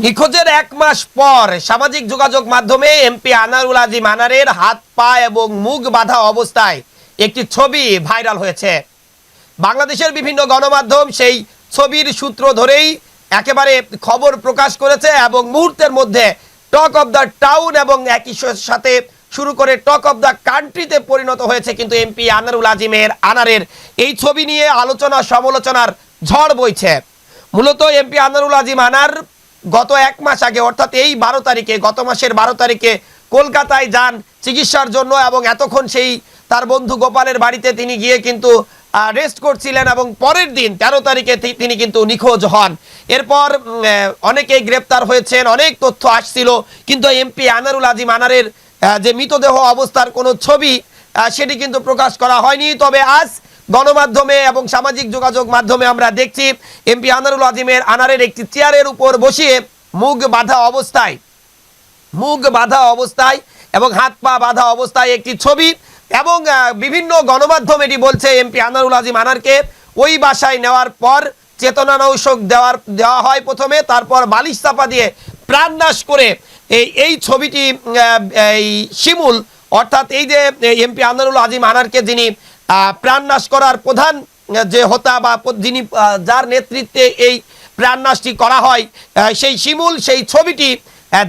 নিখোঁজের এক মাস পর সামাজিক যোগাযোগ মাধ্যমে এমপি আনারুল আজিম আনারের হাত পা এবং মুখ বাঁধা অবস্থায় একটি ছবি ভাইরাল হয়েছে। বাংলাদেশের বিভিন্ন গণমাধ্যম সেই ছবির সূত্র ধরেই একেবারে খবর প্রকাশ করেছে এবং মুহূর্তের মধ্যে টক অফ দ্য টাউন এবং একই সাথে শুরু করে টক অফ দ্য কান্ট্রিতে পরিণত হয়েছে কিন্তু এমপি আনারুল আজিমের আনারের এই ছবি নিয়ে আলোচনা সমালোচনার ঝড় বইছে। মূলত এমপি আনারুল আজিম আনার গত এক মাস আগে অর্থাৎ এই 12 তারিখে গত মাসের 12 তারিখে কলকাতায় যান চিকিৎসার জন্য এবং এতক্ষণ সেই তার বন্ধু গোপালের বাড়িতে তিনি গিয়ে কিন্তু রেস্ট করছিলেন এবং পরের দিন 13 তারিখে তিনি কিন্তু নিখোঁজ হন। এরপর অনেকেই গ্রেপ্তার হয়েছেন, অনেক তথ্য আসছিল, কিন্তু এমপি আনারুল আজিম আনারের যে মৃতদেহ অবস্থার কোনো ছবি সেটি কিন্তু প্রকাশ করা হয়নি। তবে আজ গণমাধ্যমে এবং সামাজিক যোগাযোগ মাধ্যমে আমরা দেখছি এমপি আনারুল আজিমের আনারের একটি চেয়ারের উপর বসিয়ে মুখ বাঁধা অবস্থায় এবং হাত পা বাঁধা অবস্থায় একটি ছবি এবং বিভিন্ন গণমাধ্যম এটি বলছে এমপি আনারুল আজিম আনারকে ওই বাসায় নেওয়ার পর চেতনানাশক দেওয়া হয় প্রথমে, তারপর বালিশ চাপা দিয়ে প্রাণনাশ করে এই ছবিটি এই শিমুল অর্থাৎ এই যে এমপি আনারুল আজিম আনারকে যিনি প্রাণনাশ করার প্রধান যে হোতা বা যিনি যার নেতৃত্বে এই প্রাণনাশটি করা হয় সেই শিমুল সেই ছবিটি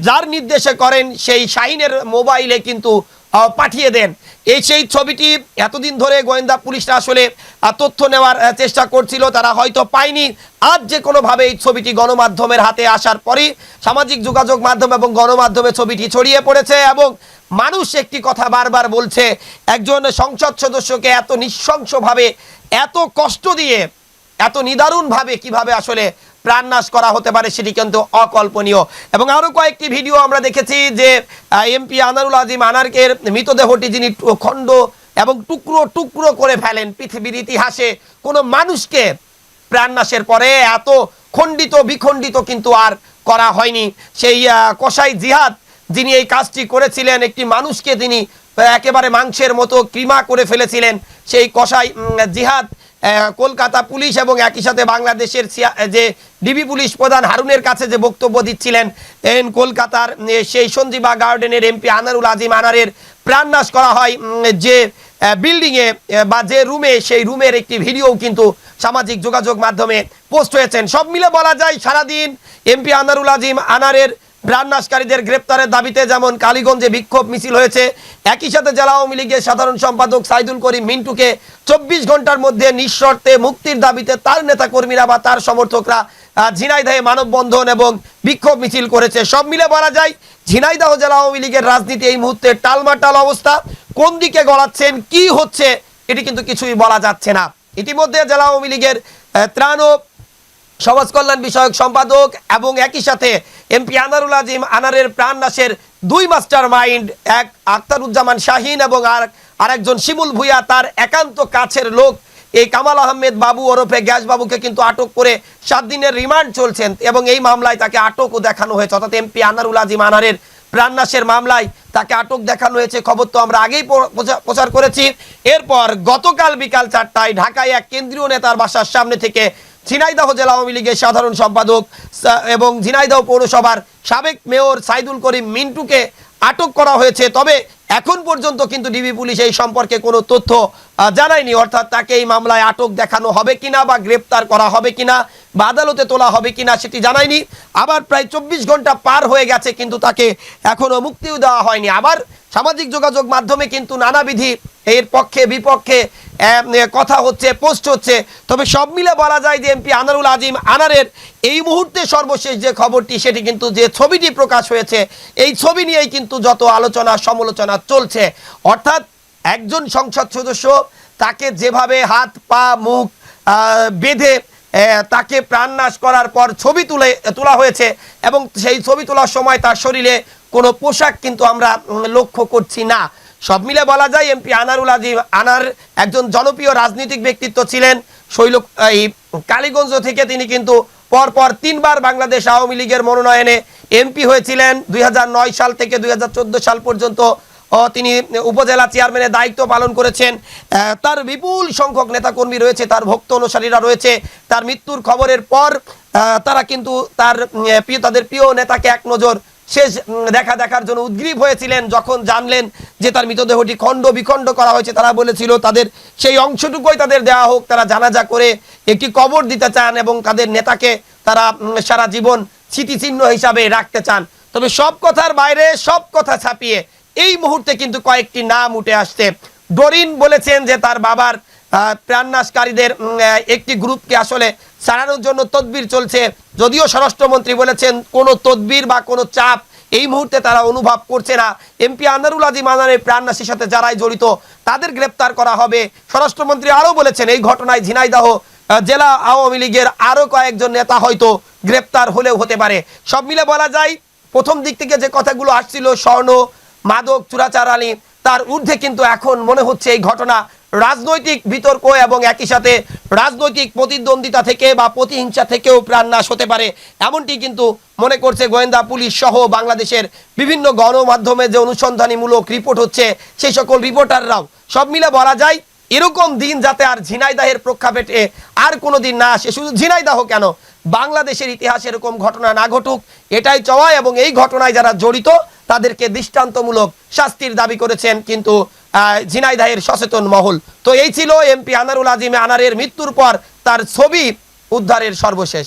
যার নির্দেশে করেন সেই শাহিনের মোবাইলে কিন্তু পাঠিয়ে দেন। সেই ছবিটি এতদিন ধরে গোয়েন্দা পুলিশরা আসলে তথ্য নেওয়ার চেষ্টা করছিল, তারা হয়তো পায়নি। আজ যে কোনোভাবে এই ছবিটি গণমাধ্যমের হাতে আসার পরই সামাজিক যোগাযোগ মাধ্যম এবং গণমাধ্যমে ছবিটি ছড়িয়ে পড়েছে এবং মানুষ একটি কথা বারবার বলছে, একজন সংসদ সদস্যকে এত নৃশংসভাবে, এত কষ্ট দিয়ে, এত নিদারুণভাবে কিভাবে আসলে প্রাণনাশ করা হতে পারে সেটি কিন্তু অকল্পনীয়। এবং আরও কয়েকটি ভিডিও আমরা দেখেছি যে এমপি আনারুল আজিম আনারকের মৃতদেহটি যিনি খণ্ড এবং টুকরো টুকরো করে ফেলেন, পৃথিবীর ইতিহাসে কোনো মানুষকে প্রাণনাশের পরে এত খণ্ডিত বিখণ্ডিত কিন্তু আর করা হয়নি। সেই কসাই জিহাদ যিনি এই কাজটি করেছিলেন, একটি মানুষকে তিনি একেবারে মাংসের মতো কিমা করে ফেলেছিলেন, সেই কসাই জিহাদ কলকাতা পুলিশ এবং একই সাথে বাংলাদেশের যে ডিবি পুলিশ প্রধান হারুনের কাছে যে বক্তব্য দিচ্ছিলেন কলকাতার সেই সঞ্জীবা গার্ডেনের এমপি আনারুল আজিম আনারের প্রাণনাশ করা হয় যে বিল্ডিংয়ে বা যে রুমে, সেই রুমের একটি ভিডিও কিন্তু সামাজিক যোগাযোগ মাধ্যমে পোস্ট হয়েছেন। সব মিলে বলা যায় সারাদিন এমপি আনারুল আজিম আনারের প্রাণনাশকারীদের গ্রেপ্তারের দাবিতে যেমন কালীগঞ্জে বিক্ষোভ মিছিল হয়েছে, একই সাথে জেলা আওয়ামী লীগের সাধারণ সম্পাদক সাইদুল করিম মিন্টুকে 24 ঘন্টার মধ্যে নিঃশর্তে মুক্তির দাবিতে তার নেতাকর্মীরা বা তার সমর্থকরা ঝিনাইদহে মানববন্ধন এবং বিক্ষোভ মিছিল করেছে। সব মিলে বলা যায় ঝিনাইদহ জেলা আওয়ামী লীগের রাজনীতি এই মুহূর্তে টালমাটাল অবস্থা। কোন দিকে গড়াচ্ছেন, কি হচ্ছে এটি কিন্তু কিছুই বলা যাচ্ছে না। ইতিমধ্যে জেলা আওয়ামী লীগের ত্রাণ ও সমাজ কল্যাণ বিষয়ক সম্পাদক এবং একই সাথে এমপি আনারুল আজিম আনারের প্রাণনাশের 2 মাস্টার মাইন্ড, এক আখতারুজ্জামান শাহিন এবং আরেকজন শিমুল ভুইয়া, তার একান্ত কাছের লোক এই কামাল আহমেদ বাবু ওরফে গ্যাস বাবুকে কিন্তু আটক করে 7 দিনের রিমান্ড চলছেন এবং এই মামলায় তাকে আটকও দেখানো হয়েছে। অর্থাৎ এমপি আনারুল আজিম আনারের প্রাণনাশের মামলায় তাকে আটক দেখানো হয়েছে, খবর তো আমরা আগেই প্রচার করেছি। এরপর গতকাল বিকাল 4টায় ঢাকায় এক কেন্দ্রীয় নেতার বাসার সামনে থেকে ঝিনাইদহ জেলা আওয়ামী লীগের সাধারণ সম্পাদক এবং ঝিনাইদহ পৌরসভার সাবেক মেয়র সাইদুল করিম মিন্টুকে আটক করা হয়েছে। তবে এখন পর্যন্ত কিন্তু ডিবি পুলিশ এই সম্পর্কে কোনো তথ্য জানায়নি, অর্থাৎ তাকে এই মামলায় আটক দেখানো হবে কিনা বা গ্রেপ্তার করা হবে কিনা বা আদালতে তোলা হবে কিনা সেটি জানায়নি। আবার প্রায় 24 ঘন্টা পার হয়ে গেছে কিন্তু তাকে এখনো মুক্তিও দেওয়া হয়নি। আবার সামাজিক যোগাযোগ মাধ্যমে কিন্তু নানাবিধি এর পক্ষে বিপক্ষে কথা হচ্ছে, পোস্ট হচ্ছে। তবে সব মিলে বলা যায় যে এমপি আনারুল আজিম আনারের এই মুহূর্তে সর্বশেষ যে খবরটি সেটি কিন্তু যে ছবিটি প্রকাশ হয়েছে এই ছবি নিয়েই কিন্তু যত আলোচনা সমালোচনা চলছে। অর্থাৎ একজন সংসদ সদস্য তাকে যেভাবে হাত পা মুখ বেঁধে তাকে প্রাণনাশ করার পর ছবি তোলা হয়েছে এবং সেই ছবি তোলার সময় তার শরীরে কোনো পোশাক কিন্তু আমরা লক্ষ্য করছি না। সব মিলে বলা যায় এমপি আনারুল আজিম আনার একজন জনপ্রিয় রাজনৈতিক ব্যক্তিত্ব ছিলেন। এই কালীগঞ্জ থেকে তিনি কিন্তু পরপর 3 বার বাংলাদেশ আওয়ামী লীগের মনোনয়নে এমপি হয়েছিলেন। 2009 সাল থেকে 2014 সাল পর্যন্ত তিনি উপজেলা চেয়ারম্যানের দায়িত্ব পালন করেছেন। তার বিপুল সংখ্যক নেতাকর্মী রয়েছে, তার ভক্ত অনুসারীরা রয়েছে। তার মৃত্যুর খবরের পর তারা কিন্তু তাদের প্রিয় নেতাকে এক নজর শেষ দেখার জন্য উদ্গ্রীব হয়েছিলেন। যখন জানলেন যে তার মৃতদেহটি খণ্ড বিখণ্ড করা হয়েছে, তারা বলেছিল তাদের সেই অংশটুকুই তাদের দেওয়া হোক, তারা জানাজা করে একটি কবর দিতে চান এবং তাদের নেতাকে তারা সারা জীবন স্মৃতিচিহ্ন হিসাবে রাখতে চান। তবে সব কথার বাইরে সব কথা ছাপিয়ে এই মুহূর্তে কিন্তু কয়েকটি নাম উঠে আসছে। ডরিন বলেছেন যে তার বাবার প্রাণনাশকারীদের একটি গ্রুপকে আসলে ছাড়ানোর জন্য তদবির চলছে, যদিও স্বরাষ্ট্রমন্ত্রী বলেছেন কোনো তদবির বা কোনো চাপ এই মুহূর্তে তারা অনুভব করছে না। এমপি আনারুল আজিম আনারের প্রাণনাশের সাথে যারাই জড়িত তাদের গ্রেপ্তার করা হবে। স্বরাষ্ট্রমন্ত্রী আরও বলেছেন এই ঘটনায় ঝিনাইদহ জেলা আওয়ামী লীগের আরও কয়েকজন নেতা হয়তো গ্রেপ্তার হলেও হতে পারে। সব মিলে বলা যায় প্রথম দিক থেকে যে কথাগুলো আসছিল স্বর্ণ, মাদক, চোরাচালানি, তার ঊর্ধ্বে কিন্তু এখন মনে হচ্ছে এই ঘটনা রাজনৈতিক বিতর্ক এবং একই সাথে রাজনৈতিক প্রতিদ্বন্দ্বিতা থেকে বা প্রতিহিংসা থেকেও প্রাণনাশ হতে পারে, এমনটি কিন্তু মনে করছে গোয়েন্দা পুলিশ সহ বাংলাদেশের বিভিন্ন গণমাধ্যমে যে অনুসন্ধানীমূলক রিপোর্ট হচ্ছে সেই সকল রিপোর্টাররাও। সব মিলে বলা যায় এরকম দিন যাতে আর ঝিনাইদহের প্রেক্ষাপটে আর কোনো দিন না আসে, শুধু ঝিনাইদহ কেন বাংলাদেশের ইতিহাসে এরকম ঘটনা না ঘটুক এটাই চাওয়া, এবং এই ঘটনায় যারা জড়িত তাদেরকে দৃষ্টান্তমূলক শাস্তির দাবি করেছেন কিন্তু ঝিনাইদহের সচেতন মহল। তো এই ছিল এমপি আনারুল আজিম আনারের মৃত্যুর পর তার ছবি উদ্ধারের সর্বশেষ।